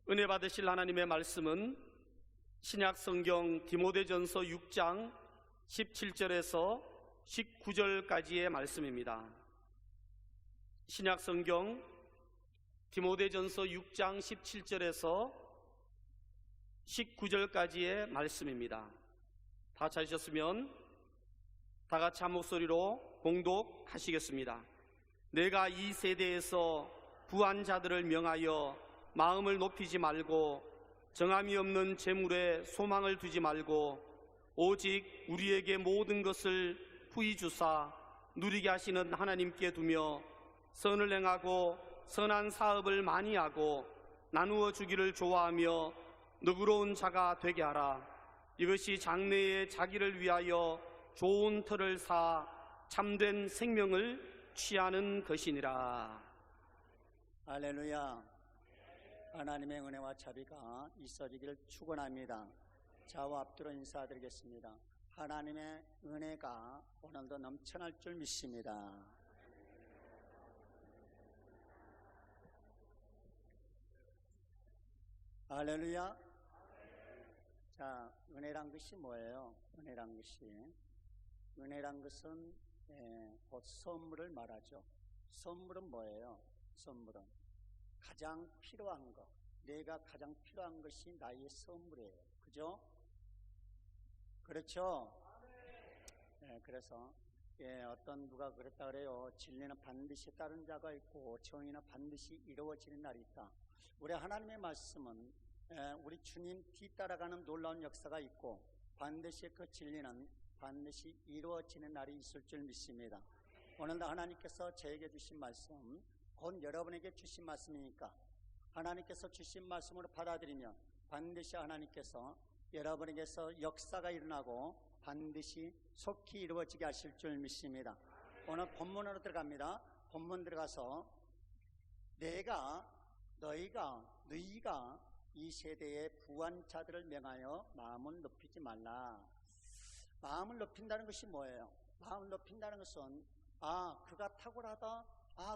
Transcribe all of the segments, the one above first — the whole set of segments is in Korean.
은혜 받으실 하나님의 말씀은 신약 성경 디모데전서 6장 17절에서 19절까지의 말씀입니다. 신약 성경 디모데전서 6장 17절에서 19절까지의 말씀입니다. 다 찾으셨으면 다 같이 한 목소리로 봉독하시겠습니다. 내가 이 세대에서 부한 자들을 명하여 마음을 높이지 말고 정함이 없는 재물에 소망을 두지 말고 오직 우리에게 모든 것을 후히 주사 누리게 하시는 하나님께 두며 선을 행하고 선한 사업을 많이 하고 나누어 주기를 좋아하며 너그러운 자가 되게 하라. 이것이 장래에 자기를 위하여 좋은 터를 쌓아 참된 생명을 취하는 것이니라. 할렐루야. 하나님의 은혜와 자비가 있어지기를 축원합니다. 좌우 앞뒤로 인사드리겠습니다. 하나님의 은혜가 오늘도 넘쳐날 줄 믿습니다. 할렐루야. 자, 은혜란 것이 뭐예요? 은혜란 것은 곧 선물을 말하죠. 선물은 뭐예요? 선물은 가장 필요한 것, 내가 가장 필요한 것이 나의 선물이에요. 그죠? 그렇죠? 그래서 어떤 누가 그랬다 그래요. 진리는 반드시 따른 자가 있고 정의는 반드시 이루어지는 날이 있다. 우리 하나님의 말씀은 우리 주님 뒤따라가는 놀라운 역사가 있고 반드시 그 진리는 반드시 이루어지는 날이 있을 줄 믿습니다. 오늘도 하나님께서 저에게 주신 말씀, 곧 여러분에게 주신 말씀이니까 하나님께서 주신 말씀으로 받아들이면 반드시 하나님께서 여러분에게서 역사가 일어나고 반드시 속히 이루어지게 하실 줄 믿습니다. 오늘 본문으로 들어갑니다. 본문 들어가서 너희가 이 세대의 부한 자들을 명하여 마음을 높이지 말라. 마음을 높인다는 것이 뭐예요? 마음을 높인다는 것은 그가 탁월하다,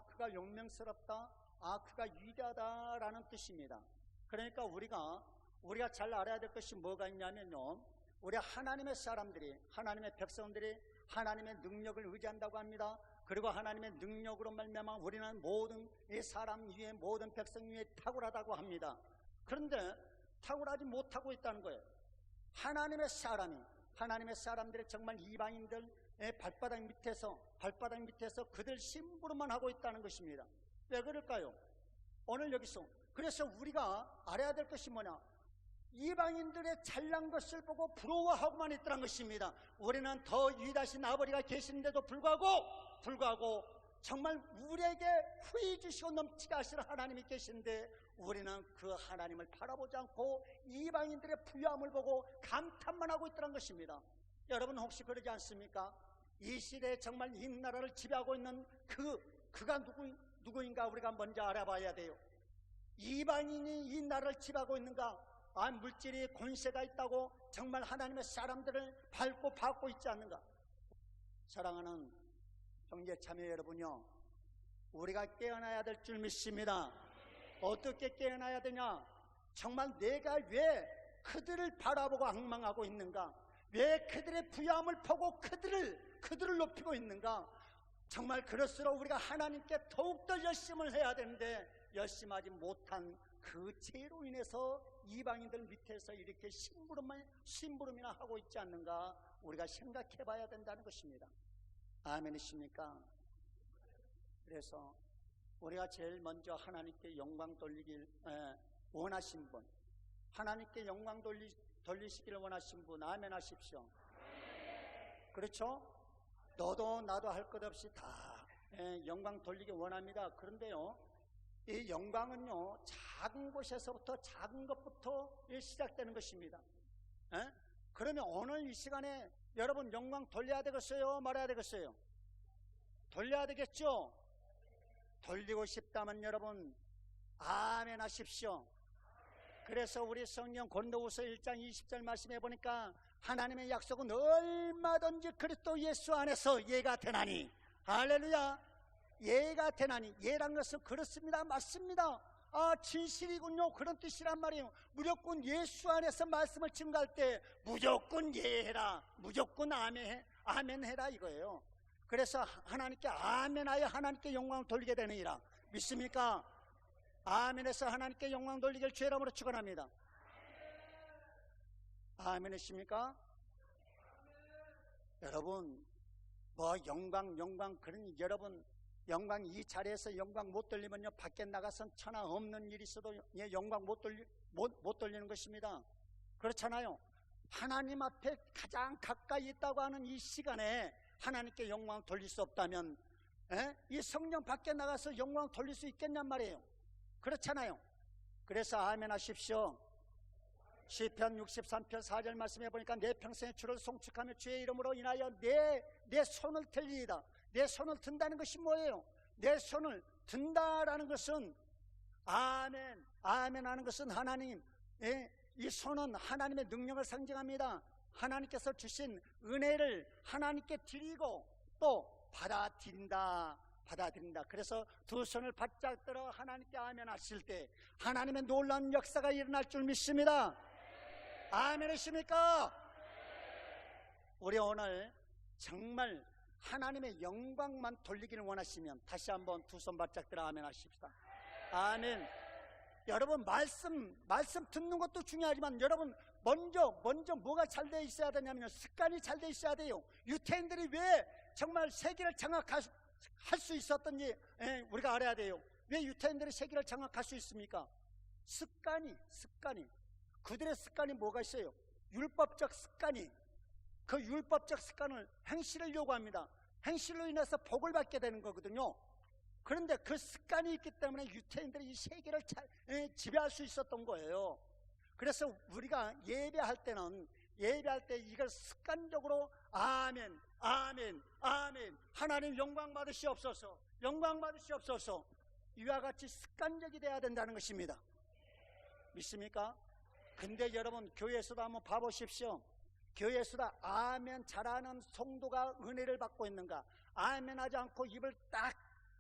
그가 용맹스럽다, 그가 위대하다라는 뜻입니다. 그러니까 우리가 잘 알아야 될 것이 뭐가 있냐면요, 우리 하나님의 사람들이, 하나님의 백성들이 하나님의 능력을 의지한다고 합니다. 그리고 하나님의 능력으로 말미암아 우리는 모든 이 사람 위에, 모든 백성 위에 탁월하다고 합니다. 그런데 탁월하지 못하고 있다는 거예요. 하나님의 사람들이 정말 이방인들 발바닥 밑에서 그들 심부름만 하고 있다는 것입니다. 왜 그럴까요? 오늘 여기서 그래서 우리가 알아야 될 것이 뭐냐? 이방인들의 잘난 것을 보고 부러워하고만 있다는 것입니다. 우리는 더 위대하신 아버지가 계시는데도 불구하고 정말 우리에게 후히 주시고 넘치게 하시는 하나님이 계신데 우리는 그 하나님을 바라보지 않고 이방인들의 부유함을 보고 감탄만 하고 있다는 것입니다. 여러분 혹시 그러지 않습니까? 이 시대에 정말 이 나라를 지배하고 있는 그가 누구인가 우리가 먼저 알아봐야 돼요. 이방인이 이 나라를 지배하고 있는가? 물질이 권세가 있다고 정말 하나님의 사람들을 밟고 받고 있지 않는가? 사랑하는 형제 자매 여러분요, 우리가 깨어나야 될 줄 믿습니다. 어떻게 깨어나야 되냐? 정말 내가 왜 그들을 바라보고 앙망하고 있는가? 왜 그들의 부유함을 보고 그들을 높이고 있는가? 정말 그럴수록 우리가 하나님께 더욱더 열심을 해야 되는데 열심하지 못한 그 죄로 인해서 이방인들 밑에서 이렇게 심부름이나 하고 있지 않는가? 우리가 생각해 봐야 된다는 것입니다. 아멘이십니까? 그래서 우리가 제일 먼저 하나님께 영광 돌리길 원하신 분, 하나님께 영광 돌리시기를 원하신 분, 아멘 하십시오. 그렇죠? 너도 나도 할 것 없이 다 영광 돌리기 원합니다. 그런데요, 이 영광은요, 작은 곳에서부터, 작은 것부터 시작되는 것입니다. 그러면 오늘 이 시간에 여러분 영광 돌려야 되겠어요? 말아야 되겠어요? 돌려야 되겠죠? 돌리고 싶다면 여러분 아멘 하십시오. 그래서 우리 성경 고린도후서 1장 20절 말씀해 보니까 하나님의 약속은 얼마든지 그리스도 예수 안에서 예가 되나니, 할렐루야, 예가 되나니. 예란 것은 그렇습니다, 맞습니다. 진실이군요. 그런 뜻이란 말이에요. 무조건 예수 안에서 말씀을 증거할 때 무조건 예해라, 무조건 아멘해라 이거예요. 그래서 하나님께 아멘하여 하나님께 영광을 돌리게 되느니라. 믿습니까? 아멘해서 하나님께 영광 돌리기를 주의 이름으로 축원합니다. 아멘이십니까? 여러분, 영광 그러니 여러분 영광 이 자리에서 영광 못 돌리면요 밖에 나가선 천하 없는 일이 있어도 영광 못 돌리는 것입니다. 그렇잖아요. 하나님 앞에 가장 가까이 있다고 하는 이 시간에 하나님께 영광 돌릴 수 없다면 이 성령 밖에 나가서 영광 돌릴 수 있겠냔 말이에요. 그렇잖아요. 그래서 아멘 하십시오. 시편 63편 4절 말씀해 보니까 내 평생의 주를 송축하며 주의 이름으로 인하여 내 손을 들리이다. 내 손을 든다는 것이 뭐예요? 내 손을 든다라는 것은 아멘 하는 것은 하나님, 이 손은 하나님의 능력을 상징합니다. 하나님께서 주신 은혜를 하나님께 드리고 또 받아들인다. 그래서 두 손을 바짝 들어 하나님께 아멘 하실 때 하나님의 놀라운 역사가 일어날 줄 믿습니다. 아멘이십니까? 우리 오늘 정말 하나님의 영광만 돌리기를 원하시면 다시 한번 두 손 바짝 들어 아멘 하십시다. 아멘. 여러분 말씀 듣는 것도 중요하지만 여러분 먼저 뭐가 잘 돼 있어야 되냐면요, 습관이 잘 돼 있어야 돼요. 유태인들이 왜 정말 세계를 장악할 수 있었던지 우리가 알아야 돼요. 왜 유태인들이 세계를 장악할 수 있습니까? 습관이 그들의 습관이 뭐가 있어요? 율법적 습관이, 그 율법적 습관을 행실을 요구합니다. 행실로 인해서 복을 받게 되는 거거든요. 그런데 그 습관이 있기 때문에 유태인들이 이 세계를 지배할 수 있었던 거예요. 그래서 우리가 예배할 때 이걸 습관적으로 아멘 하나님 영광 받으시옵소서 이와 같이 습관적이 돼야 된다는 것입니다. 믿습니까? 근데 여러분 교회에서도 한번 봐보십시오. 교회에서도 아멘 잘하는 성도가 은혜를 받고 있는가? 아멘 하지 않고 입을 딱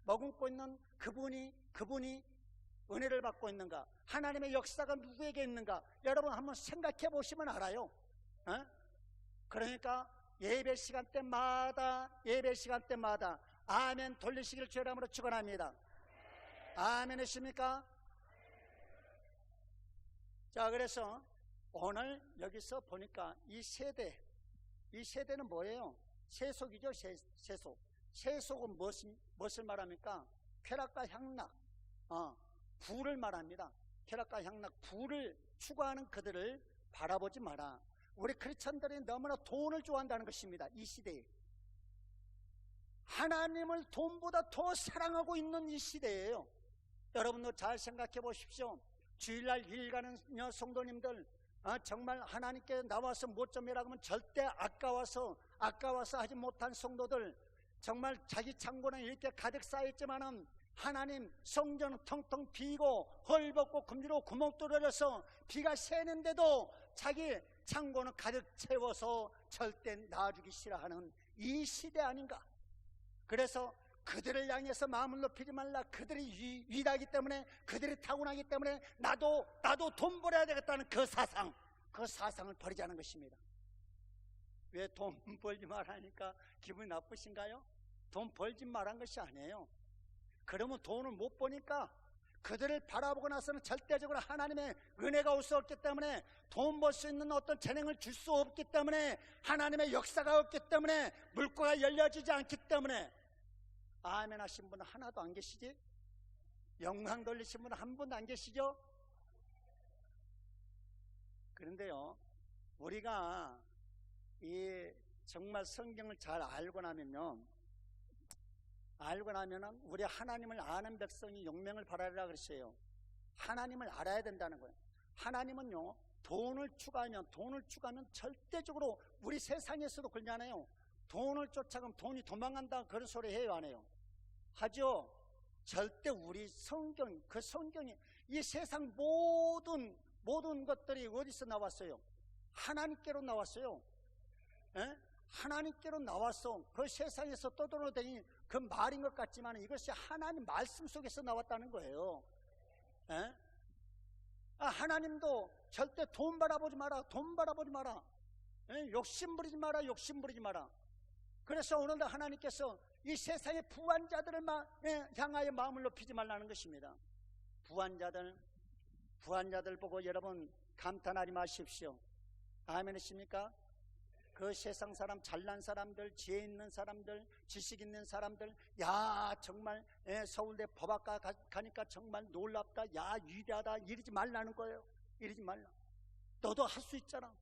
머금고 있는 그분이 은혜를 받고 있는가? 하나님의 역사가 누구에게 있는가? 여러분 한번 생각해 보시면 알아요. 그러니까 예배 시간 때마다 아멘 돌리시기를 주의 이름으로 축원합니다. 아멘이십니까? 자, 그래서 오늘 여기서 보니까 이 세대는 뭐예요? 세속이죠. 세속은 무엇을 말합니까? 쾌락과 향락, 부를 말합니다. 쾌락과 향락, 부를 추구하는 그들을 바라보지 마라. 우리 크리스천들이 너무나 돈을 좋아한다는 것입니다. 이 시대에 하나님을 돈보다 더 사랑하고 있는 이 시대예요. 여러분도 잘 생각해 보십시오. 주일날 일 가는 성도님들 정말 하나님께 나와서 못 좀 해라 그러면 절대 아까워서 하지 못한 성도들, 정말 자기 창고는 이렇게 가득 쌓였지만은 하나님 성전은 텅텅 비고 헐벗고 금지로 구멍 뚫어져서 비가 새는데도 자기 창고는 가득 채워서 절대 놔주기 싫어하는 이 시대 아닌가? 그래서 그들을 향해서 마음을 높이지 말라. 그들이 위대하기 때문에, 그들이 타고나기 때문에 나도 돈 벌어야 되겠다는 그 사상을 버리자는 것입니다. 왜 돈 벌지 말라니까 기분이 나쁘신가요? 돈 벌지 말란 것이 아니에요. 그러면 돈을 못 버니까 그들을 바라보고 나서는 절대적으로 하나님의 은혜가 올 수 없기 때문에, 돈 벌 수 있는 어떤 재능을 줄 수 없기 때문에, 하나님의 역사가 없기 때문에, 물꼬가 열려지지 않기 때문에. 아멘 하신 분은 하나도 안 계시지? 영광 돌리신 분은 한 분도 안 계시죠? 그런데요, 우리가 이 정말 성경을 잘 알고 나면은 우리 하나님을 아는 백성이 용맹을 발하리라 그랬어요. 하나님을 알아야 된다는 거예요. 하나님은요, 돈을 추구하면 절대적으로, 우리 세상에서도 그러잖아요. 돈을 쫓아가면 돈이 도망간다 그런 소리 해요, 안 해요? 하죠. 절대 우리 성경이, 이 세상 모든 것들이 어디서 나왔어요? 하나님께로 나왔어요. 하나님께로 나와서 그 세상에서 떠돌아다니는 그 말인 것 같지만 이것이 하나님 말씀 속에서 나왔다는 거예요. 에? 하나님도 절대 돈 바라보지 마라, 돈 바라보지 마라, 욕심 부리지 마라, 욕심 부리지 마라. 그래서 오늘도 하나님께서 이 세상의 부한자들을 향하여 마음을 높이지 말라는 것입니다. 부한자들 보고 여러분 감탄하지 마십시오. 아멘이십니까? 그 세상 사람, 잘난 사람들, 지혜 있는 사람들, 지식 있는 사람들, 야 정말 서울대 법학과 가니까 정말 놀랍다, 야 위대하다, 이러지 말라는 거예요. 이러지 말라. 너도 할 수 있잖아,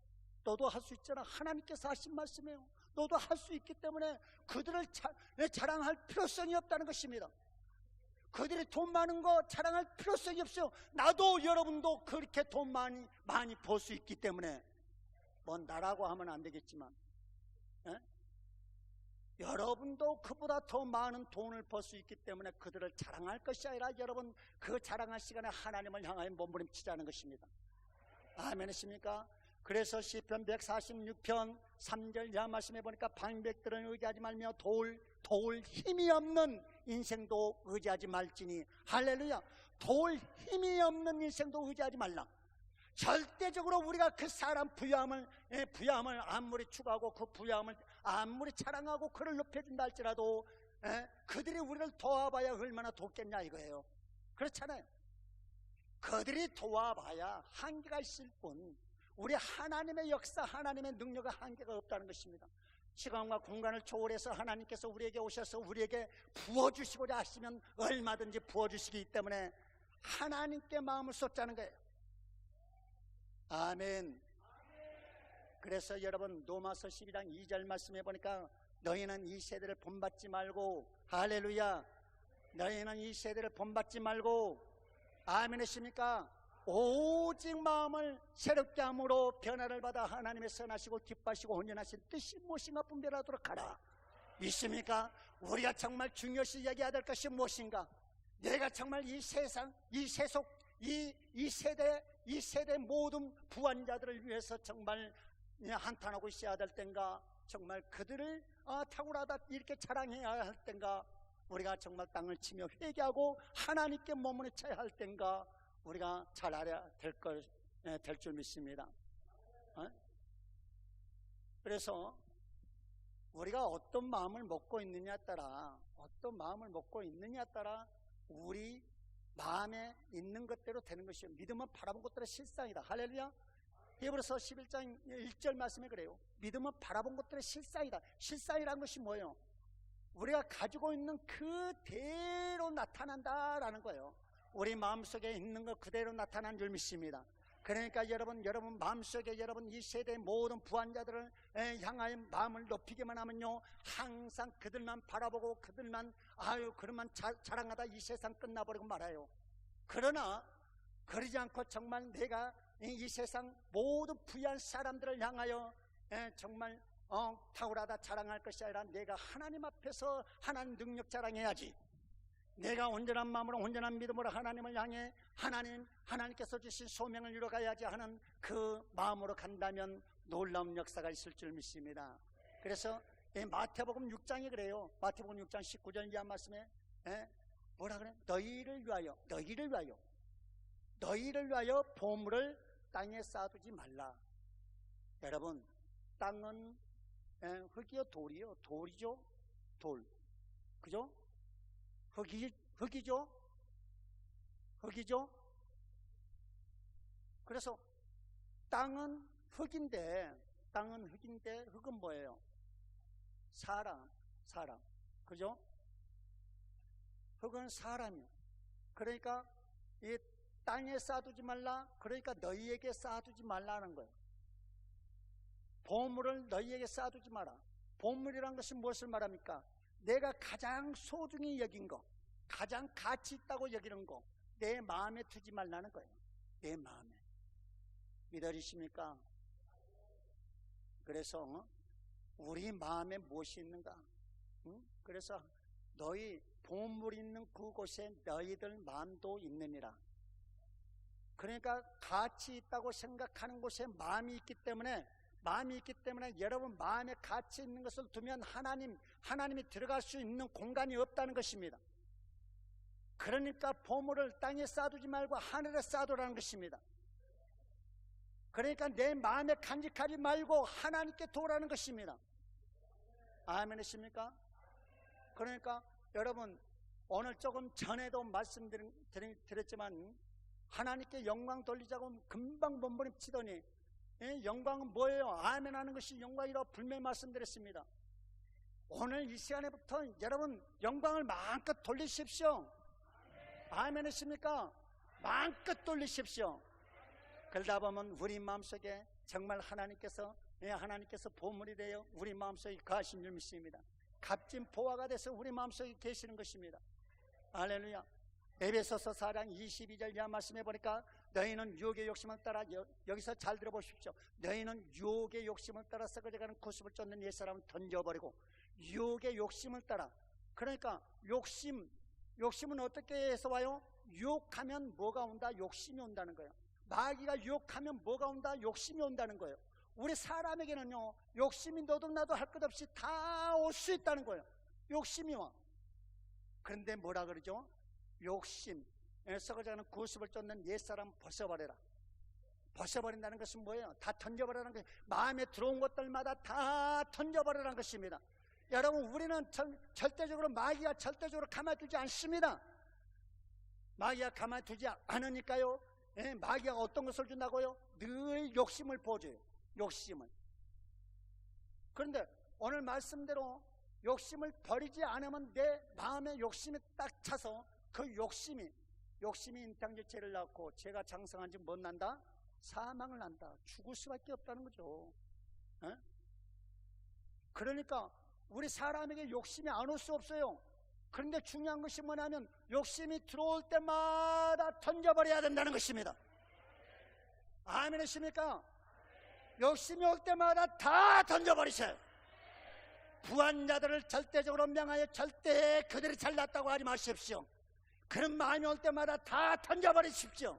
너도 할 수 있잖아. 하나님께서 하신 말씀이에요. 너도 할 수 있기 때문에 그들을 자랑할 필요성이 없다는 것입니다. 그들이 돈 많은 거 자랑할 필요성이 없어요. 나도 여러분도 그렇게 돈 많이 벌 수 있기 때문에 뭐 나라고 하면 안 되겠지만 여러분도 그보다 더 많은 돈을 벌 수 있기 때문에 그들을 자랑할 것이 아니라 여러분 그 자랑할 시간에 하나님을 향하여 몸부림치자는 것입니다. 아멘이십니까? 그래서 시편 146편 3절 이하 말씀해 보니까 방백들은 의지하지 말며 도울 힘이 없는 인생도 의지하지 말지니, 할렐루야. 도울 힘이 없는 인생도 의지하지 말라. 절대적으로 우리가 그 사람 부유함을 아무리 추구하고 그 부유함을 아무리 자랑하고 그를 높여준다 할지라도 그들이 우리를 도와봐야 얼마나 돕겠냐 이거예요. 그렇잖아요. 그들이 도와봐야 한계가 있을 뿐 우리 하나님의 역사, 하나님의 능력의 한계가 없다는 것입니다. 시간과 공간을 초월해서 하나님께서 우리에게 오셔서 우리에게 부어주시고자 하시면 얼마든지 부어주시기 때문에 하나님께 마음을 쏟자는 거예요. 아멘. 그래서 여러분 로마서 12장 2절 말씀해 보니까 너희는 이 세대를 본받지 말고, 할렐루야, 너희는 이 세대를 본받지 말고, 아멘이십니까? 오직 마음을 새롭게 함으로 변화를 받아 하나님의 선하시고 기뻐하시고 온전하신 뜻이 무엇인가 분별하도록 하라. 있습니까? 우리가 정말 중요시 여겨야 될 것이 무엇인가? 내가 정말 이 세상, 이 세속, 이 세대 모든 부한자들을 위해서 정말 한탄하고 있어야 될 땐가? 정말 그들을 탁월하다 이렇게 자랑해야 할 땐가? 우리가 정말 땅을 치며 회개하고 하나님께 몸을 쳐야 할 땐가? 우리가 잘 알아야 될 줄 믿습니다. 그래서 우리가 어떤 마음을 먹고 있느냐에 따라 우리 마음에 있는 것대로 되는 것이요 믿음은 바라본 것들의 실상이다. 할렐루야. 히브리서 11장 1절 말씀에 그래요. 믿음은 바라본 것들의 실상이다. 실상이라는 것이 뭐예요? 우리가 가지고 있는 그대로 나타난다라는 거예요. 우리 마음속에 있는 것 그대로 나타난 줄 믿습니다. 그러니까 여러분 마음속에 여러분 이 세대의 모든 부한자들을 향하여 마음을 높이기만 하면요 항상 그들만 바라보고 그들만 자랑하다 이 세상 끝나버리고 말아요. 그러나 그러지 않고 정말 내가 이 세상 모든 부유한 사람들을 향하여 정말 탁월하다 자랑할 것이 아니라 내가 하나님 앞에서 하나님 능력 자랑해야지. 내가 온전한 마음으로 온전한 믿음으로 하나님을 향해 하나님께서 주신 소명을 이루어가야지 하는 그 마음으로 간다면 놀라운 역사가 있을 줄 믿습니다. 그래서 마태복음 6장이 그래요. 마태복음 6장 19절 이하 말씀에 뭐라 그래? 너희를 위하여 보물을 땅에 쌓아두지 말라. 여러분 땅은 흙이요 돌이요? 돌이죠? 돌. 그죠? 흙이죠? 그래서 땅은 흙인데 흙은 뭐예요? 사람. 그죠? 흙은 사람이요. 그러니까 이 땅에 쌓아두지 말라. 그러니까 너희에게 쌓아두지 말라는 거예요. 보물을 너희에게 쌓아두지 마라. 보물이란 것이 무엇을 말합니까? 내가 가장 소중히 여긴 거, 가장 가치 있다고 여기는 거, 내 마음에 두지 말라는 거예요. 내 마음에. 믿으십니까? 그래서 우리 마음에 무엇이 있는가? 그래서 너희 보물 있는 그곳에 너희들 마음도 있느니라. 그러니까 가치 있다고 생각하는 곳에 마음이 있기 때문에 여러분 마음에 가치 있는 것을 두면 하나님이 들어갈 수 있는 공간이 없다는 것입니다. 그러니까 보물을 땅에 쌓아두지 말고 하늘에 쌓아두라는 것입니다. 그러니까 내 마음에 간직하지 말고 하나님께 도우라는 것입니다. 아멘이십니까? 그러니까 여러분, 오늘 조금 전에도 말씀드렸지만 하나님께 영광 돌리자고 금방 몸부림치더니 영광은 뭐예요? 아멘 하는 것이 영광이라고 분명히 말씀드렸습니다. 오늘 이 시간에부터 여러분 영광을 마음껏 돌리십시오. 아멘 하십니까? 마음껏 돌리십시오. 그러다 보면 우리 마음속에 정말 하나님께서 보물이 되어 우리 마음속에 거하신 줄 믿습니다. 값진 보화가 돼서 우리 마음속에 계시는 것입니다. 할렐루야. 에베소서 4장 22절 이하 말씀해 보니까 너희는 유혹의 욕심을 따라, 여기서 잘 들어보십시오. 너희는 유혹의 욕심을 따라 썩어져가는 구습을 쫓는 옛사람을 던져버리고, 유혹의 욕심을 따라. 그러니까 욕심은 어떻게 해서 와요? 유혹하면 뭐가 온다? 욕심이 온다는 거예요. 마귀가 유혹하면 뭐가 온다? 욕심이 온다는 거예요. 우리 사람에게는요, 욕심이 너도 나도 할 것 없이 다 올 수 있다는 거예요. 욕심이 와. 그런데 뭐라 그러죠? 욕심, 썩어져가는 구습을 쫓는 옛사람 벗어버려라. 벗어버린다는 것은 뭐예요? 다 던져버리라는 거예요. 마음에 들어온 것들마다 다 던져버리라는 것입니다. 여러분, 우리는 절대적으로 마귀가 절대적으로 가만두지 않습니다. 마귀가 가만두지 않으니까요, 마귀가 어떤 것을 준다고요? 늘 욕심을 보여줘요. 욕심을. 그런데 오늘 말씀대로 욕심을 버리지 않으면 내 마음에 욕심이 딱 차서 그 욕심이 인탕제 죄를 낳고 죄가 장성한 지 못 난다? 사망을 난다. 죽을 수밖에 없다는 거죠. 그러니까 우리 사람에게 욕심이 안 올 수 없어요. 그런데 중요한 것이 뭐냐면 욕심이 들어올 때마다 던져버려야 된다는 것입니다. 아멘 하십니까? 욕심이 올 때마다 다 던져버리세요. 부한자들을 절대적으로 명하여 절대 그들이 잘났다고 하지 마십시오. 그런 마음이 올 때마다 다 던져버리십시오.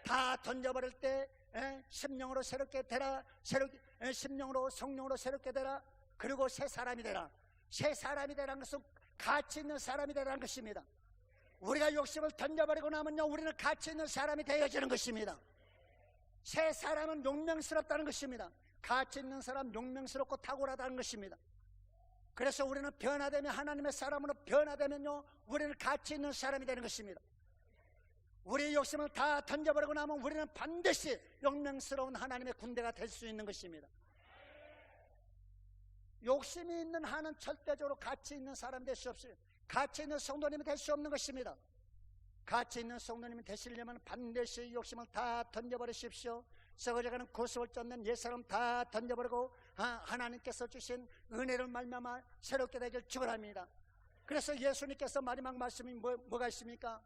다 던져버릴 때 심령으로 새롭게 되라. 심령으로 성령으로 새롭게 되라. 그리고 새 사람이 되라. 새 사람이 되라는 것은 가치 있는 사람이 되라는 것입니다. 우리가 욕심을 던져버리고 나면요, 우리는 가치 있는 사람이 되어지는 것입니다. 새 사람은 용맹스럽다는 것입니다. 가치 있는 사람, 용맹스럽고 탁월하다는 것입니다. 그래서 우리는 변화되면, 하나님의 사람으로 변화되면요, 우리는 가치 있는 사람이 되는 것입니다. 우리의 욕심을 다 던져버리고 나면 우리는 반드시 용맹스러운 하나님의 군대가 될 수 있는 것입니다. 욕심이 있는 한은 절대적으로 가치 있는 사람이 될 수 없어요. 가치 있는 성도님이 될 수 없는 것입니다. 가치 있는 성도님이 되시려면 반드시 욕심을 다 던져버리십시오. 썩어져가는 구습을 쫓는 옛사람 다 던져버리고 하나님께서 주신 은혜를 말미암아 새롭게 되길 축원합니다. 그래서 예수님께서 마지막 말씀이 뭐가 있습니까?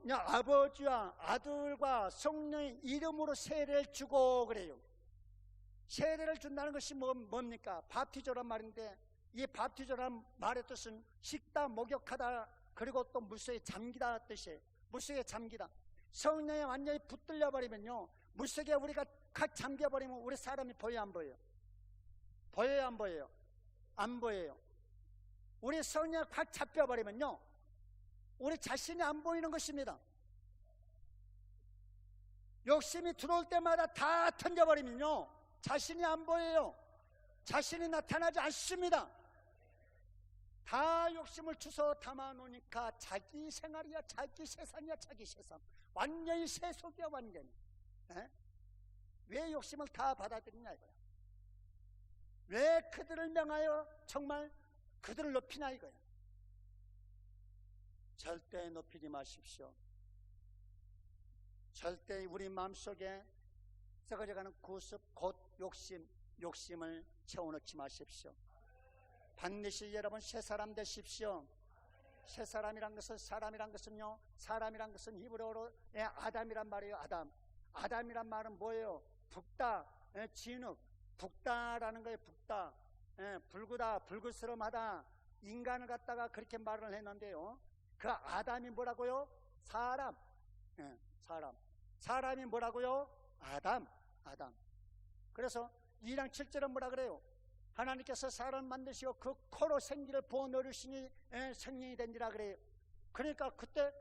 아버지와 아들과 성령의 이름으로 세례를 주고 그래요. 세례를 준다는 것이 뭡니까? 밥티조란 말인데, 이 밥티조란 말의 뜻은 식다, 목욕하다, 그리고 또 물속에 잠기다 뜻이에요. 물속에 잠기다. 성령에 완전히 붙들려 버리면요, 물속에 우리가 칵 잠겨버리면 우리 사람이 보여요, 안 보여요? 보여요, 안 보여요? 안 보여요. 우리 성령에 콱 잡혀버리면요, 우리 자신이 안 보이는 것입니다. 욕심이 들어올 때마다 다 던져버리면요, 자신이 안 보여요. 자신이 나타나지 않습니다. 다 욕심을 주워 담아놓으니까 자기 생활이야, 자기 세상이야, 자기 세상. 완전히 세속이야, 완전히. 왜 욕심을 다 받아들이냐 이거야. 왜 그들을 명하여 정말 그들을 높이냐 이거야. 절대 높이지 마십시오. 절대 우리 마음속에 썩어져가는 구습, 곧 욕심을 채워넣지 마십시오. 반드시 여러분 새 사람 되십시오. 새 사람이란 것은, 사람이란 것은 히브리어로 아담이란 말이에요. 아담이란 말은 뭐예요? 붓다, 진흙, 붓다라는 거예요. 붓다, 붉으다, 불그스름하다, 인간을 갖다가 그렇게 말을 했는데요, 그 아담이 뭐라고요? 사람. 사람이 뭐라고요? 아담. 그래서 2장 7절은 뭐라 그래요? 하나님께서 사람을 만드시고 그 코로 생기를 부어 넣으시니 생명이 된지라 그래요. 그러니까 그때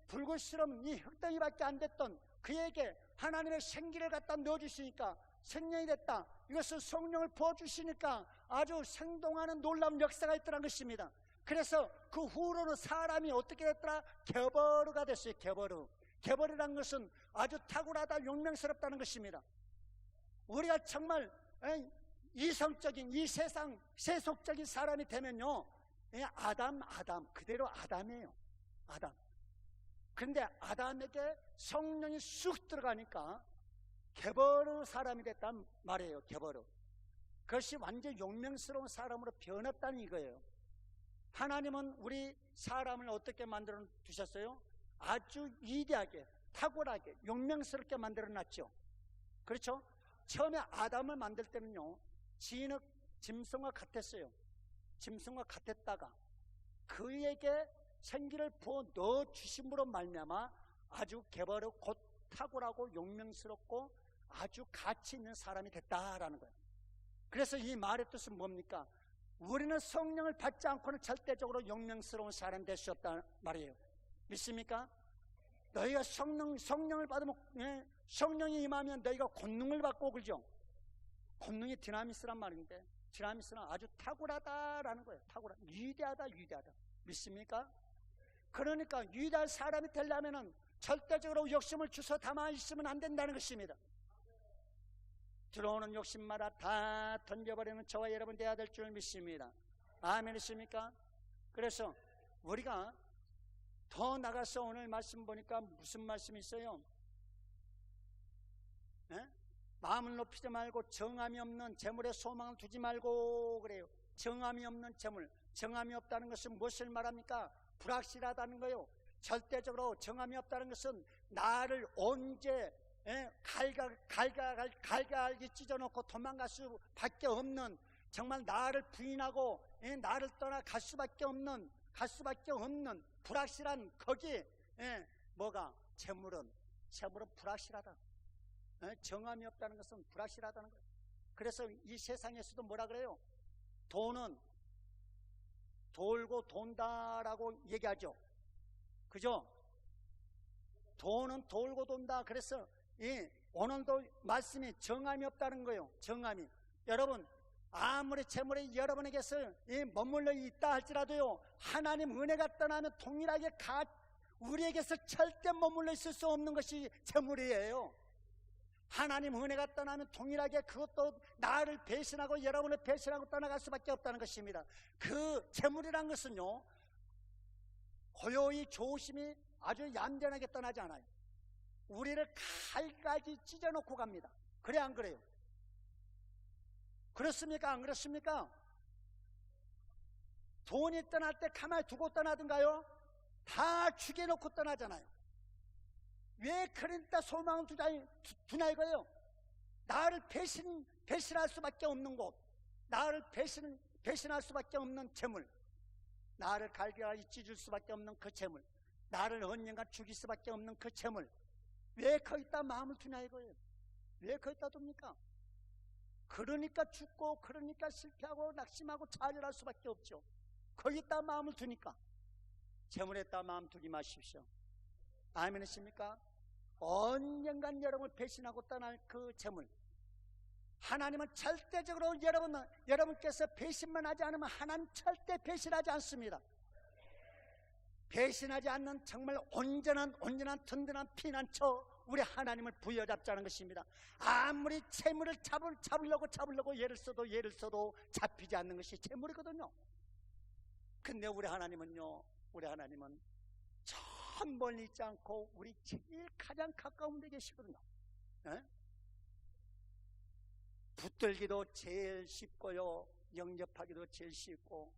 불구스러운 이 흙덩이밖에 안 됐던 그에게 하나님의 생기를 갖다 넣어주시니까 생명이 됐다. 이것은 성령을 부어주시니까 아주 생동하는 놀라운 역사가 있더란 것입니다. 그래서 그 후로는 사람이 어떻게 됐더라? 겨버르가 됐어요. 겨버르. 겨버르란 것은 아주 탁월하다, 용맹스럽다는 것입니다. 우리가 정말 이성적인 이 세상 세속적인 사람이 되면요, 아담 그대로 아담이에요. 아담. 그런데 아담에게 성령이 쑥 들어가니까 겨버르 사람이 됐단 말이에요. 겨버르. 그것이 완전 용맹스러운 사람으로 변했다는 이거예요. 하나님은 우리 사람을 어떻게 만들어 두셨어요? 아주 위대하게, 탁월하게, 용맹스럽게 만들어 놨죠. 그렇죠? 처음에 아담을 만들 때는요, 진흙, 짐승과 같았어요. 짐승과 같았다가 그에게 생기를 부어 넣어 주심으로 말미암아 아주 개버르 곧 탁월하고 용맹스럽고 아주 가치 있는 사람이 됐다라는 거예요. 그래서 이 말의 뜻은 뭡니까? 우리는 성령을 받지 않고는 절대적으로 용맹스러운 사람이 될 수 없다는 말이에요. 믿습니까? 너희가 성령을 받으면, 성령이 임하면 너희가 권능을 받고 그러죠. 권능이 디나미스란 말인데, 디나미스는 아주 탁월하다라는 거예요. 탁월하다, 위대하다. 믿습니까? 그러니까 위대한 사람이 되려면은 절대적으로 욕심을 주워 담아 있으면 안 된다는 것입니다. 들어오는 욕심마다 다 던져버리는 저와 여러분 되어야 될 줄 믿습니다. 아멘이십니까? 그래서 우리가 더 나가서 오늘 말씀 보니까 무슨 말씀이 있어요? 마음을 높이지 말고 정함이 없는 재물에 소망을 두지 말고 그래요. 정함이 없는 재물, 정함이 없다는 것은 무엇을 말합니까? 불확실하다는 거예요. 절대적으로 정함이 없다는 것은 나를 언제 갈갈기 찢어놓고 도망갈 수밖에 없는, 정말 나를 부인하고 나를 떠나 갈 수밖에 없는 불확실한 거기 뭐가? 재물은 불확실하다. 정함이 없다는 것은 불확실하다는 거예요. 그래서 이 세상에서도 뭐라 그래요? 돈은 돌고 돈다라고 얘기하죠. 그죠? 돈은 돌고 돈다. 그래서 오늘도 말씀이 정함이 없다는 거예요. 정함이. 여러분, 아무리 재물이 여러분에게서 머물러 있다 할지라도요, 하나님 은혜가 떠나면 동일하게 우리에게서 절대 머물러 있을 수 없는 것이 재물이에요. 하나님 은혜가 떠나면 동일하게 그것도 나를 배신하고 여러분을 배신하고 떠나갈 수밖에 없다는 것입니다. 그 재물이란 것은요, 고요히 조심히 아주 얌전하게 떠나지 않아요. 우리를 칼까지 찢어놓고 갑니다. 그래 안 그래요? 그렇습니까? 안 그렇습니까? 돈이 떠날 때 가만히 두고 떠나든가요? 다 죽여놓고 떠나잖아요. 왜 그러니까 소망을 두냐 이거예요. 나를 배신할 수밖에 없는 곳, 나를 배신할 수밖에 없는 재물, 나를 갈기하게 찢을 수밖에 없는 그 재물, 나를 언젠가 죽일 수밖에 없는 그 재물, 왜 거기다 마음을 두냐 이거예요. 왜 거기다 둡니까? 그러니까 죽고, 그러니까 실패하고 낙심하고 좌절할 수밖에 없죠. 거기다 마음을 두니까. 재물에다 마음 두지 마십시오. 아멘이십니까? 언젠간 여러분을 배신하고 떠날 그 재물, 하나님은 절대적으로 여러분께서 배신만 하지 않으면 하나님 절대 배신하지 않습니다. 배신하지 않는 정말 온전한 든든한 피난처, 우리 하나님을 부여잡자는 것입니다. 아무리 재물을 잡으려고 예를 써도 잡히지 않는 것이 재물이거든요. 근데 우리 하나님은 저 멀리 있지 않고 우리 제일 가장 가까운 데 계시거든요. 붙들기도 제일 쉽고요, 영접하기도 제일 쉽고,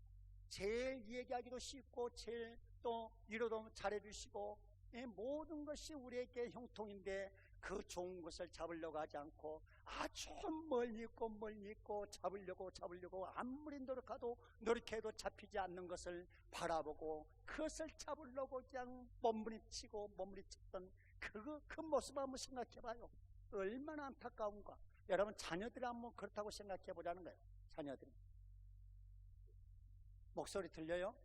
제일 얘기하기도 쉽고, 제일 또 위로도 잘해주시고, 모든 것이 우리에게 형통인데 그 좋은 것을 잡으려고 하지 않고 아주 멀리 있고 잡으려고 아무리 노력해도 잡히지 않는 것을 바라보고 그것을 잡으려고 그냥 몸부림치던 그 모습 한번 생각해봐요. 얼마나 안타까운가. 여러분, 자녀들이 한번 그렇다고 생각해보자는 거예요. 자녀들이. 목소리 들려요?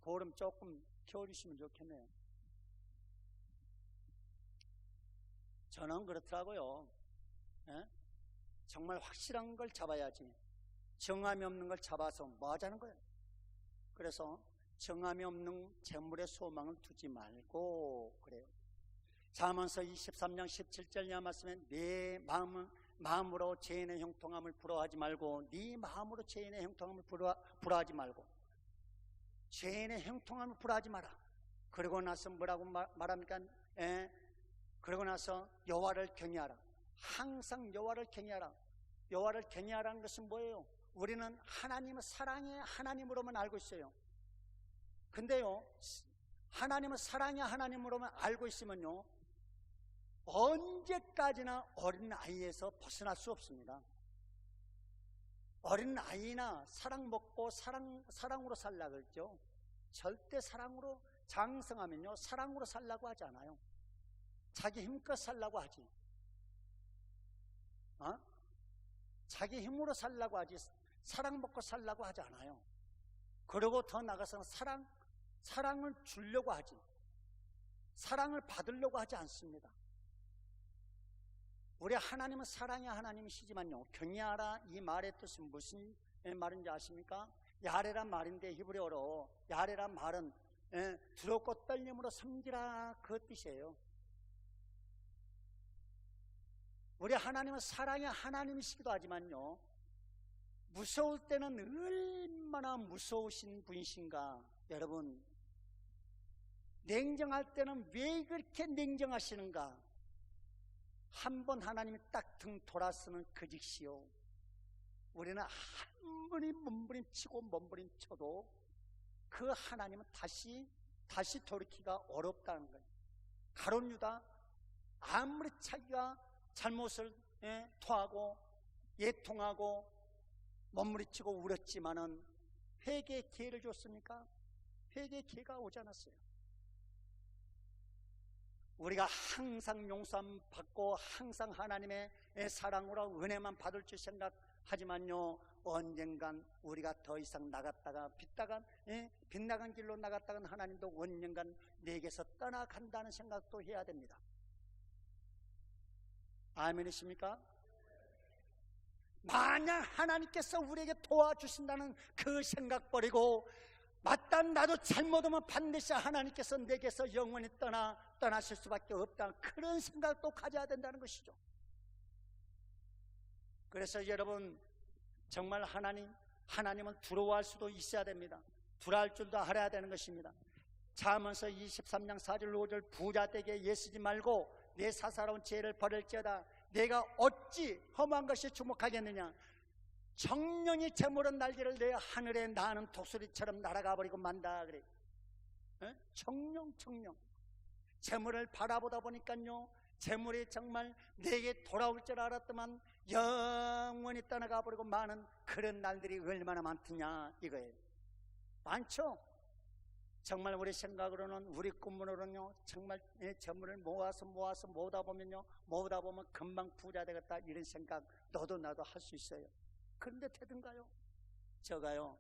볼음 조금 키워주시면 좋겠네요. 저는 그렇더라고요. 예? 정말 확실한 걸 잡아야지. 정함이 없는 걸 잡아서 뭐 하자는 거예요? 그래서 정함이 없는 재물의 소망을 두지 말고 그래요. 잠언서 23장 17절 말씀에 내 마음으로 죄인의 형통함을 부러워하지 말고 네 마음으로 죄인의 형통함을 부러워하지 말고 죄인의 형통함을 부러워하지 마라. 그러고 나서 뭐라고 말합니까? 그러고 나서 여호와를 경외하라. 항상 여호와를 경외하라. 여호와를 경외하라는 것은 뭐예요? 우리는 하나님의 사랑의 하나님으로만 알고 있어요. 근데요, 하나님의 사랑의 하나님으로만 알고 있으면요, 언제까지나 어린 아이에서 벗어날 수 없습니다. 어린 아이나 사랑 먹고 사랑으로 살라 그랬죠. 절대 사랑으로 장성하면요, 사랑으로 살라고 하지 않아요. 자기 힘껏 살라고 하지. 자기 힘으로 살라고 하지, 사랑 먹고 살라고 하지 않아요. 그리고 더 나아가서는 사랑을 주려고 하지, 사랑을 받으려고 하지 않습니다. 우리 하나님은 사랑의 하나님이시지만요, 경외하라 이 말의 뜻은 무슨 말인지 아십니까? 야레란 말인데, 히브리어로 야레란 말은 두렵고 떨림으로 섬기라, 그 뜻이에요. 우리 하나님은 사랑의 하나님이시기도 하지만요, 무서울 때는 얼마나 무서우신 분이신가. 여러분, 냉정할 때는 왜 그렇게 냉정하시는가? 한 번 하나님이 딱 등 돌아서는 그 즉시요, 우리는 아무리 몸부림치고 몸부림쳐도 그 하나님은 다시 돌이키기가 어렵다는 거예요. 가룟 유다, 아무리 자기가 잘못을 토하고 예통하고 몸부림치고 울었지만은 회개의 기회를 줬습니까? 회개의 기회가 오지 않았어요. 우리가 항상 용서함 받고 항상 하나님의 사랑으로 은혜만 받을 줄 생각하지만요, 언젠간 우리가 더 이상 나갔다가 빗나간 길로 나갔다간 하나님도 언젠간 내게서 떠나간다는 생각도 해야 됩니다. 아멘이십니까? 만약 하나님께서 우리에게 도와주신다는 그 생각 버리고, 맞다, 나도 잘못하면 반드시 하나님께서 내게서 영원히 떠나실 수밖에 없다, 그런 생각도 가져야 된다는 것이죠. 그래서 여러분, 정말 하나님은 두려워할 수도 있어야 됩니다. 두려워할 줄도 알아야 되는 것입니다. 잠언서 23장 4절 5절 부자되게 예쓰지 말고 내 사사로운 죄를 버릴지어다. 내가 어찌 험한 것이 주목하겠느냐. 정령이 재물은 날개를 내어 하늘에 나는 독수리처럼 날아가 버리고 만다 그래. 정령 재물을 바라보다 보니까요, 재물이 정말 내게 돌아올 줄 알았더만 영원히 떠나가 버리고 마는 그런 날들이 얼마나 많더냐 이거예요. 많죠. 정말 우리 생각으로는, 우리 꿈으로는요, 정말 재물을 모아서 모으다 보면 금방 부자 되겠다, 이런 생각 너도 나도 할 수 있어요. 그런데 되든가요? 제가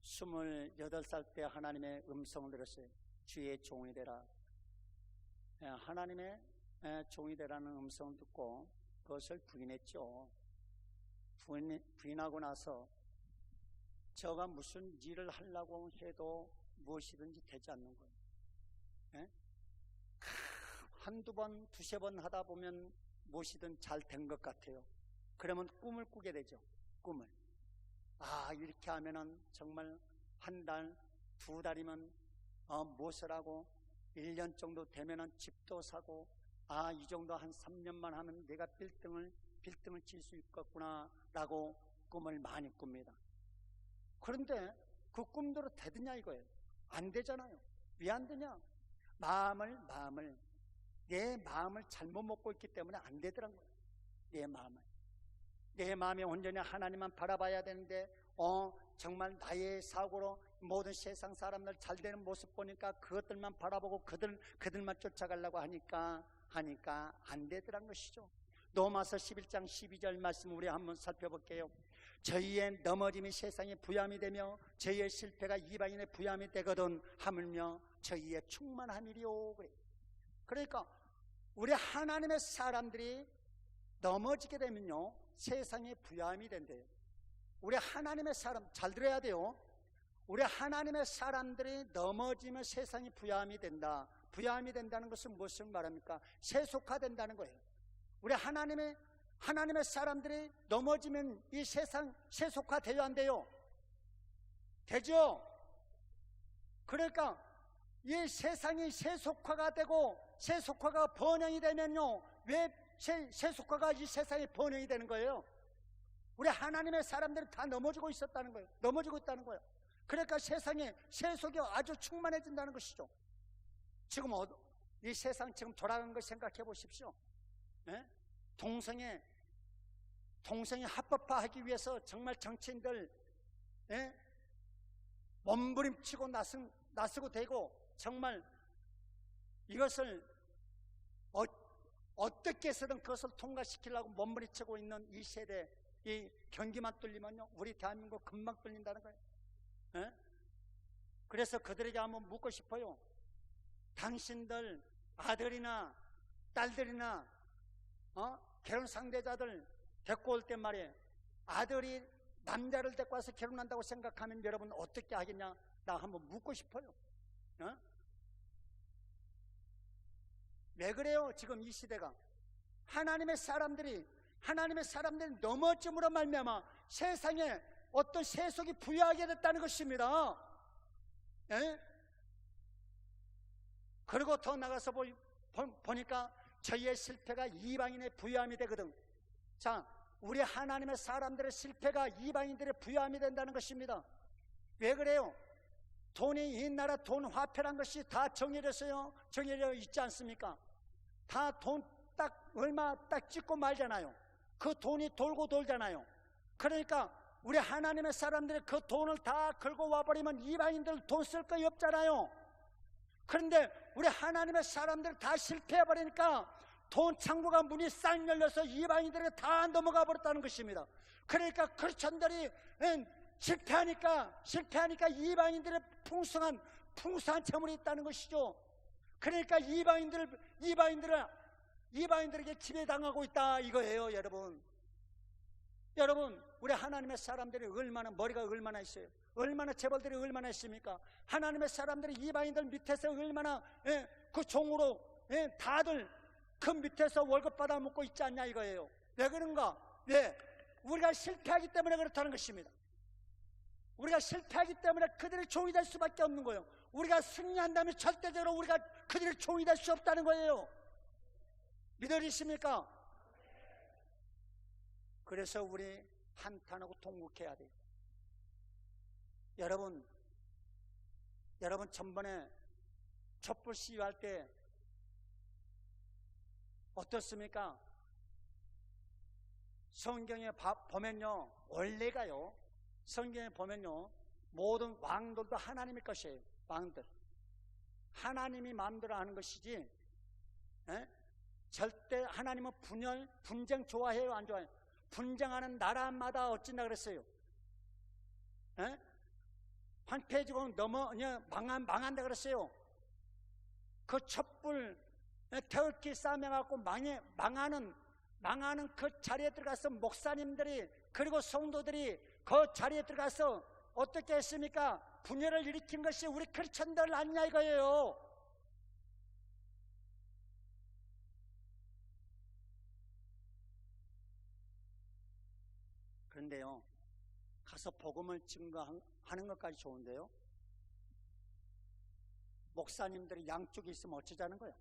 28살 때 하나님의 음성을 들었어요. 주의 종이 되라. 하나님의 종이 되라는 음성을 듣고 그것을 부인했죠. 부인하고 나서 제가 무슨 일을 하려고 해도 무엇이든지 되지 않는 거예요. 한두 번, 두세 번 하다 보면 무엇이든 잘 된 것 같아요. 그러면 꿈을 꾸게 되죠. 꿈을. 이렇게 하면은 정말 한 달, 두 달이면 무엇을 하고, 1년 정도 되면은 집도 사고, 이 정도 한 3년만 하면 내가 빌딩을 칠 수 있겠구나 라고 꿈을 많이 꿉니다. 그런데 그 꿈대로 되느냐 이거예요. 안 되잖아요. 왜 안 되냐? 내 마음을 잘못 먹고 있기 때문에 안 되더란 거예요. 내 마음이 온전히 하나님만 바라봐야 되는데, 정말 나의 사고로 모든 세상 사람들 잘 되는 모습 보니까 그것들만 바라보고 그들만 쫓아가려고 하니까 안 되더란 것이죠. 로마서 11장 12절 말씀 우리 한번 살펴볼게요. 저희의 넘어짐이 세상의 부함이 되며 저희의 실패가 이방인의 부함이 되거든 하물며 저희의 충만함이리요. 그래. 그러니까 우리 하나님의 사람들이 넘어지게 되면요 세상의 부함이 된대요. 우리 하나님의 사람 잘 들어야 돼요. 우리 하나님의 사람들이 넘어지면 세상이 부함이 된다. 부함이 된다는 것은 무엇을 말합니까? 세속화된다는 거예요. 우리 하나님의 사람들이 넘어지면 이 세상 세속화돼야 안 돼요? 되죠? 그러니까 이 세상이 세속화가 되고 세속화가 번영이 되면요 왜 세속화가 이 세상에 번영이 되는 거예요? 우리 하나님의 사람들이 다 넘어지고 있었다는 거예요. 넘어지고 있다는 거예요. 그러니까 세상에 세속이 아주 충만해진다는 것이죠. 지금 이 세상 지금 돌아가는 걸 생각해 보십시오. 예? 동성애 합법화하기 위해서 정말 정치인들 몸부림치고 나서고 되고 정말 이것을 어떻게 해서든 그것을 통과시키려고 몸부림치고 있는 이 세대, 이 경기만 뚫리면요 우리 대한민국 금방 뚫린다는 거예요. 예? 그래서 그들에게 한번 묻고 싶어요. 당신들 아들이나 딸들이나 결혼 상대자들 데리고 올 때 말이에요. 아들이 남자를 데리고 와서 결혼한다고 생각하면 여러분 어떻게 하겠냐? 나 한번 묻고 싶어요. 왜 그래요? 지금 이 시대가 하나님의 사람들이 넘어짐으로 말미암아 세상에 어떤 세속이 부여하게 됐다는 것입니다. 예? 그리고 더 나가서 보니까 저희의 실패가 이방인의 부여함이 되거든. 자, 우리 하나님의 사람들의 실패가 이방인들의 부여함이 된다는 것입니다. 왜 그래요? 돈이 이 나라 돈 화폐란 것이 다 정해졌어요. 정해져 있지 않습니까? 다 돈 딱 얼마 딱 찍고 말잖아요. 그 돈이 돌고 돌잖아요. 그러니까 우리 하나님의 사람들이 그 돈을 다 걸고 와버리면 이방인들 돈 쓸 거이 없잖아요. 그런데 우리 하나님의 사람들 다 실패해버리니까 돈 창고가 문이 싹 열려서 이방인들이 다 넘어가 버렸다는 것입니다. 그러니까 크리스천들이 실패하니까 이방인들의 풍성한 재물이 있다는 것이죠. 그러니까 이방인들에게 지배당하고 있다 이거예요. 여러분 우리 하나님의 사람들이 머리가 얼마나 있어요? 얼마나 재벌들이 얼마나 있습니까? 하나님의 사람들이 이방인들 밑에서 얼마나 그 종으로 다들 그 밑에서 월급 받아 먹고 있지 않냐 이거예요. 왜 그런가? 왜? 우리가 실패하기 때문에 그렇다는 것입니다. 우리가 실패하기 때문에 그들의 종이 될 수밖에 없는 거예요. 우리가 승리한다면 절대적으로 우리가 그들의 종이 될 수 없다는 거예요. 믿으십니까? 그래서 우리 한탄하고 통곡해야 돼요. 여러분 전번에 촛불 시위할 때 어떻습니까? 성경에 보면요 원래가요 성경에 보면요 모든 왕들도 하나님의 것이에요. 왕들 하나님이 마음대로 하는 것이지 절대 하나님은 분쟁 좋아해요 안 좋아해요? 분쟁하는 나라마다 어찌나 그랬어요? 황폐해지고 망한다 그랬어요. 그 촛불 태극기 싸매갖고 망하는 그 자리에 들어가서 목사님들이 그리고 성도들이 그 자리에 들어가서 어떻게 했습니까? 분열을 일으킨 것이 우리 크리스천들 아니냐 이거예요. 그런데요 가서 복음을 증거하는 것까지 좋은데요 목사님들이 양쪽에 있으면 어쩌자는 거예요?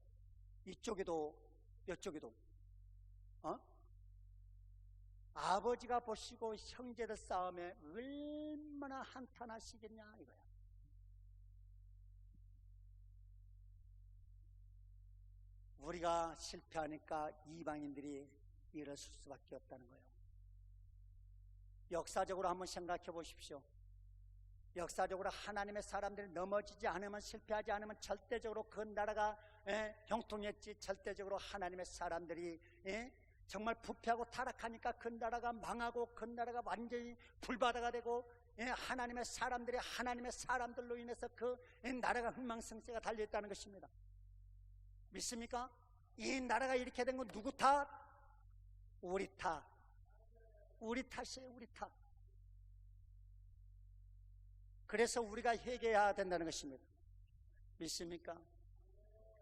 이쪽에도 이쪽에도 아버지가 보시고 형제들 싸움에 얼마나 한탄하시겠냐 이거야. 우리가 실패하니까 이방인들이 일어설 수밖에 없다는 거예요. 역사적으로 한번 생각해 보십시오. 역사적으로 하나님의 사람들이 넘어지지 않으면 실패하지 않으면 절대적으로 그 나라가 형통했지 절대적으로 하나님의 사람들이 정말 부패하고 타락하니까 그 나라가 망하고 그 나라가 완전히 불바다가 되고, 하나님의 사람들이 하나님의 사람들로 인해서 그 나라가 흥망성쇠가 달려있다는 것입니다. 믿습니까? 이 나라가 이렇게 된 건 누구 탓? 우리 탓. 우리 탓이에요. 우리 탓. 그래서 우리가 회개해야 된다는 것입니다. 믿습니까?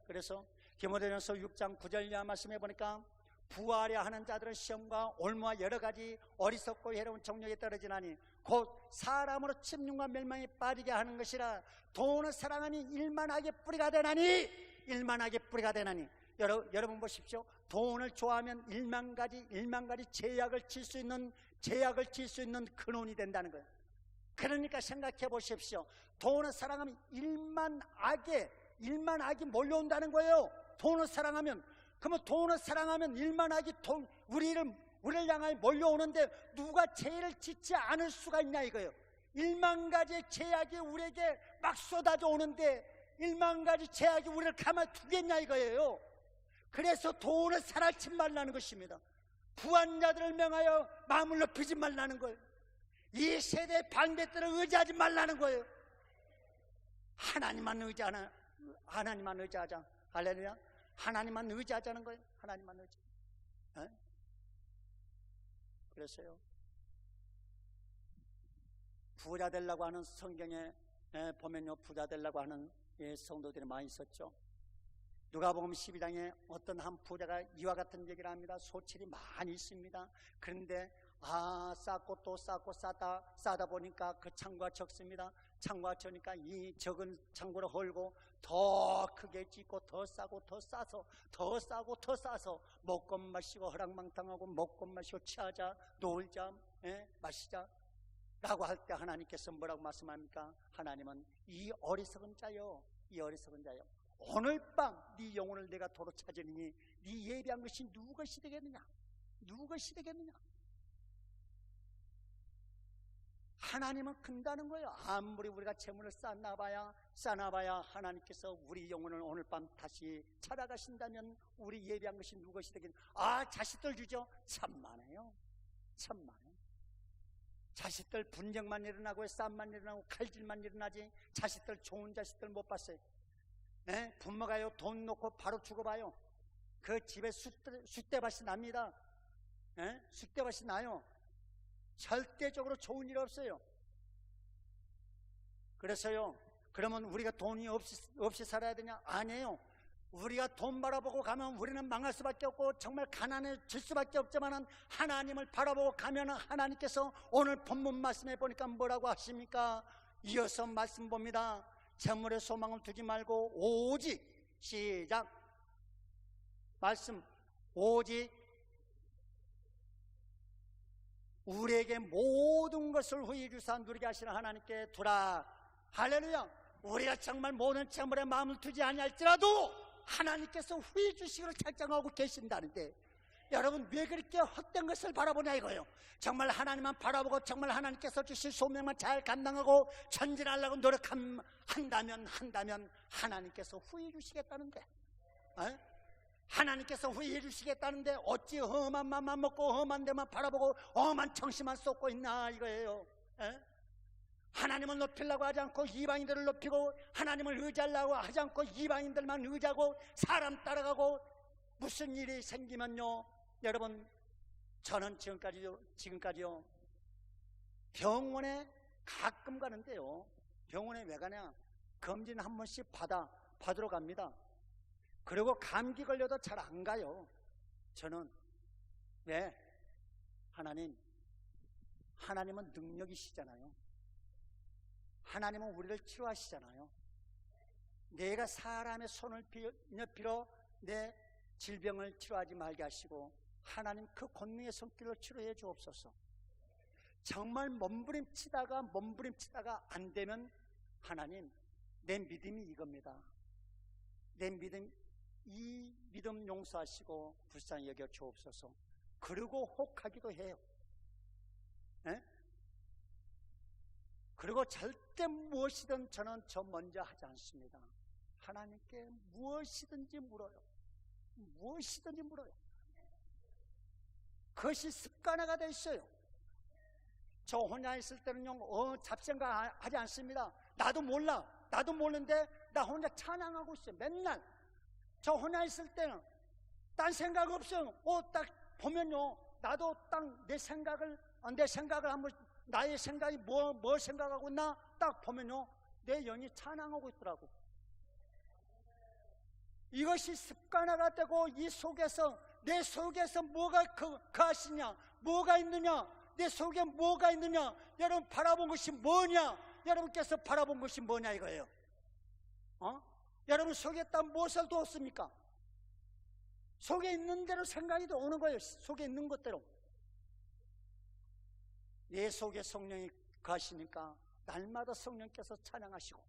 그래서 디모데전서 6장 9절 이하 말씀해 보니까 부하려 하는 자들은 시험과 올무와 여러 가지 어리석고 해로운 정욕에 떨어지나니 곧 사람으로 침륜과 멸망에 빠지게 하는 것이라. 돈을 사랑하니 일만하게 뿌리가 되나니, 일만하게 뿌리가 되나니. 여러분 보십시오. 돈을 좋아하면 일만 가지 제약을 칠 수 있는 근원이 된다는 거예요. 그러니까 생각해 보십시오. 돈을 사랑하면 일만 악이 몰려온다는 거예요. 돈을 사랑하면. 그러면 돈을 사랑하면 일만 악이 우리를 향하여 몰려오는데 누가 죄를 짓지 않을 수가 있냐 이거예요. 1만 가지의 죄악이 우리에게 막 쏟아져 오는데 1만 가지 죄악이 우리를 가만두겠냐 이거예요. 그래서 돈을 사랑치 말라는 것입니다. 부한 자들을 명하여 마음을 높이지 말라는 거예요. 이 세대의 방배들을 의지하지 말라는 거예요. 하나님만 의지하자. 할렐루야. 하나님만 의지하자는 거예요. 하나님만 의지. 그래서요, 부자 되려고 하는 성경에 보면요, 부자 되려고 하는 성도들이 많이 있었죠. 누가복음 12장에 어떤 한 부자가 이와 같은 얘기를 합니다. 소출이 많이 있습니다. 그런데 쌓고 또 쌓고 쌓다 보니까 그 창고가 적습니다. 창고가 적으니까 이 적은 창고를 헐고 더 크게 짓고 더 싸고 더 싸서 더 싸고 더 싸서 먹고 마시고 허랑망탕하고 먹고 마시고 취하자, 놀자, 마시자 라고 할 때 하나님께서 뭐라고 말씀합니까? 하나님은 이 어리석은 자요, 오늘 밤 네 영혼을 내가 도로 찾으리니 네 예비한 것이 누구것이 되겠느냐? 하나님은 큰다는 거예요. 아무리 우리가 재물을 쌓아놔봐야 하나님께서 우리 영혼을 오늘 밤 다시 찾아가신다면 우리 예비한 것이 누구것이 되겠느냐? 자식들 주죠? 천만에요. 자식들 분쟁만 일어나고 싸움만 일어나고 칼질만 일어나지 자식들, 좋은 자식들 못 봤어요. 부모가요 돈 놓고 바로 죽어봐요. 그 집에 숫대밭이 납니다. 숫대밭이 나요. 절대적으로 좋은 일 없어요. 그래서요, 그러면 우리가 돈이 없이 살아야 되냐? 아니에요. 우리가 돈 바라보고 가면 우리는 망할 수밖에 없고 정말 가난해질 수밖에 없지만 하나님을 바라보고 가면 하나님께서 오늘 본문 말씀에 보니까 뭐라고 하십니까? 이어서 말씀 봅니다. 재물에 소망을 두지 말고 오직, 시작, 말씀, 오직 우리에게 모든 것을 후히 주사 누리게 하시는 하나님께 두라. 할렐루야. 우리가 정말 모든 재물에 마음을 두지 아니할지라도 하나님께서 후히 주시기를 작정하고 계신다는데 여러분 왜 그렇게 헛된 것을 바라보냐 이거예요. 정말 하나님만 바라보고 정말 하나님께서 주실 소명만 잘 감당하고 전진하려고 노력한다면 하나님께서 후히 주시겠다는데, 하나님께서 후회해 주시겠다는데 어찌 험한 맘만 먹고 험한 데만 바라보고 험한 청심만 쏟고 있나 이거예요. 하나님을 높이려고 하지 않고 이방인들을 높이고 하나님을 의지하려고 하지 않고 이방인들만 의지하고 사람 따라가고 무슨 일이 생기면요, 여러분 저는 지금까지요 병원에 가끔 가는데요, 병원에 왜 가냐? 검진 한 번씩 받으러 갑니다. 그리고 감기 걸려도 잘 안 가요. 저는 왜? 하나님은 능력이시잖아요. 하나님은 우리를 치료하시잖아요. 내가 사람의 손을 빌어 내 질병을 치료하지 말게 하시고 하나님 그 권능의 손길로 치료해 주옵소서. 정말 몸부림치다가 안 되면 하나님 내 믿음이 이겁니다. 이 믿음 용서하시고 불쌍히 여겨 주옵소서. 그리고 혹하기도 해요. 그리고 절대 무엇이든 저는 먼저 하지 않습니다. 하나님께 무엇이든지 물어요. 그것이 습관화가 돼 있어요. 저 혼자 있을 때는요, 잡생각 하지 않습니다. 나도 몰라. 나도 모르는데 나 혼자 찬양하고 있어요. 맨날. 저 혼자 있을 때는 딴 생각 없어요. 딱 보면요, 나도 딱 내 생각을 한번, 나의 생각이 뭐 생각하고 있나 딱 보면요, 내 영이 찬양하고 있더라고. 이것이 습관화가 되고, 이 속에서, 내 속에서 뭐가 거하시냐, 뭐가 있느냐, 내 속에 뭐가 있느냐, 여러분 바라본 것이 뭐냐, 여러분께서 바라본 것이 뭐냐 이거예요. 여러분 속에 딱 무엇을 두었습니까? 속에 있는 대로 생각이 오는 거예요. 속에 있는 것대로. 내 속에 성령이 가시니까 날마다 성령께서 찬양하시고,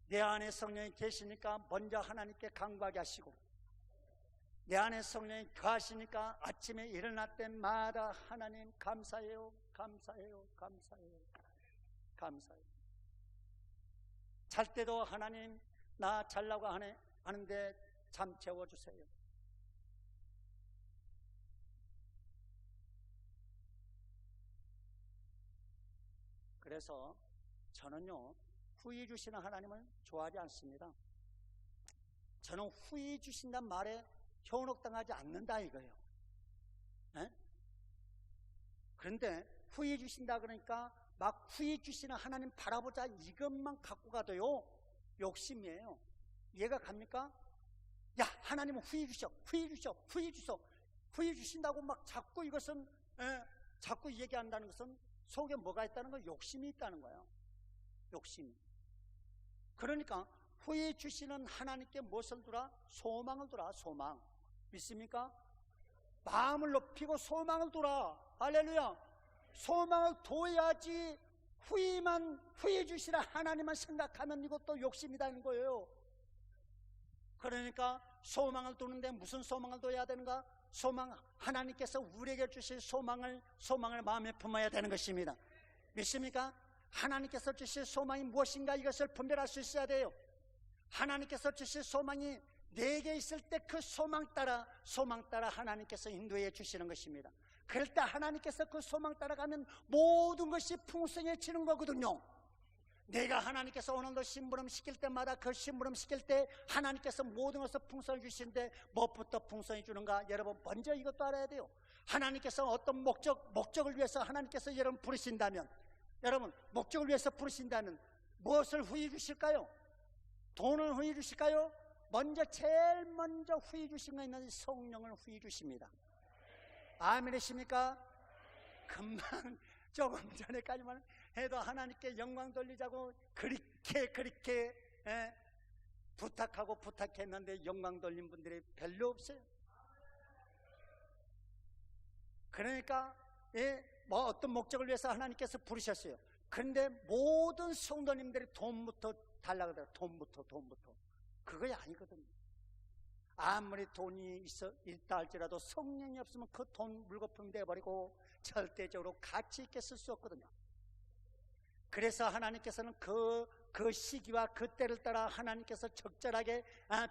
내 안에 성령이 계시니까 먼저 하나님께 간구하게 하시고, 내 안에 성령이 가시니까 아침에 일어날 때마다 하나님 감사해요, 감사해요, 감사해요, 감사해요. 잘 때도 하나님 나 잘라고 하는데 잠 재워주세요. 그래서 저는요, 후회 주시는 하나님을 좋아하지 않습니다. 저는 후회 주신단 말에 현혹당하지 않는다 이거예요. 에? 그런데 후회 주신다 그러니까 막 후회 주시는 하나님 바라보자 이것만 갖고 가도요, 욕심이에요. 이해가 갑니까? 야, 하나님은 후회 주셔, 후회 주셔, 후회 주셔, 후회 주신다고 막 자꾸 이것은 자꾸 얘기한다는 것은 속에 뭐가 있다는 거, 욕심이 있다는 거예요. 욕심. 그러니까 후회 주시는 하나님께 무엇을 두라? 소망을 두라. 소망. 믿습니까? 마음을 높이고 소망을 두라. 할렐루야. 소망을 둬야지. 후회 주시라 하나님만 생각하면 이것도 욕심이라는 거예요. 그러니까 소망을 두는데 무슨 소망을 둬야 되는가? 소망, 하나님께서 우리에게 주실 소망을 마음에 품어야 되는 것입니다. 믿습니까? 하나님께서 주실 소망이 무엇인가 이것을 분별할 수 있어야 돼요. 하나님께서 주실 소망이 내게 있을 때 그 소망 따라 하나님께서 인도해 주시는 것입니다. 그럴 때 하나님께서 그 소망 따라가면 모든 것이 풍성해지는 거거든요. 내가 하나님께서 오늘도 심부름 시킬 때마다 그 심부름 시킬 때 하나님께서 모든 것을 풍성해 주시는데 무엇부터 풍성해 주는가? 여러분 먼저 이것도 알아야 돼요. 하나님께서 어떤 목적을 위해서 하나님께서 여러분 부르신다면, 여러분 목적을 위해서 부르신다면 무엇을 후해 주실까요? 돈을 후해 주실까요? 제일 먼저 후해 주신 거 있는 성령을 후해 주십니다. 아멘이십니까? 금방 조금 전에까지만 해도 하나님께 영광 돌리자고 그렇게 부탁했는데 영광 돌린 분들이 별로 없어요. 그러니까 어떤 목적을 위해서 하나님께서 부르셨어요. 그런데 모든 성도님들이 돈부터 달라고 그래요. 돈부터. 그거 아니거든요. 아무리 돈이 있다 할지라도 성령이 없으면 그 돈 물거품 되어버리고 절대적으로 가치 있게 쓸 수 없거든요. 그래서 하나님께서는 그 시기와 그 때를 따라 하나님께서 적절하게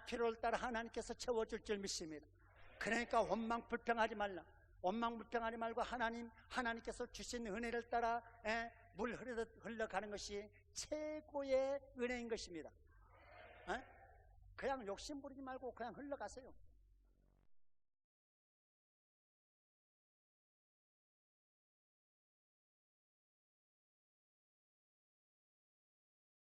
필요를 따라 하나님께서 채워줄 줄 믿습니다. 그러니까 원망불평하지 말고 하나님께서 주신 은혜를 따라 물 흘러가는 것이 최고의 은혜인 것입니다. 그냥 욕심 부리지 말고 그냥 흘러가세요.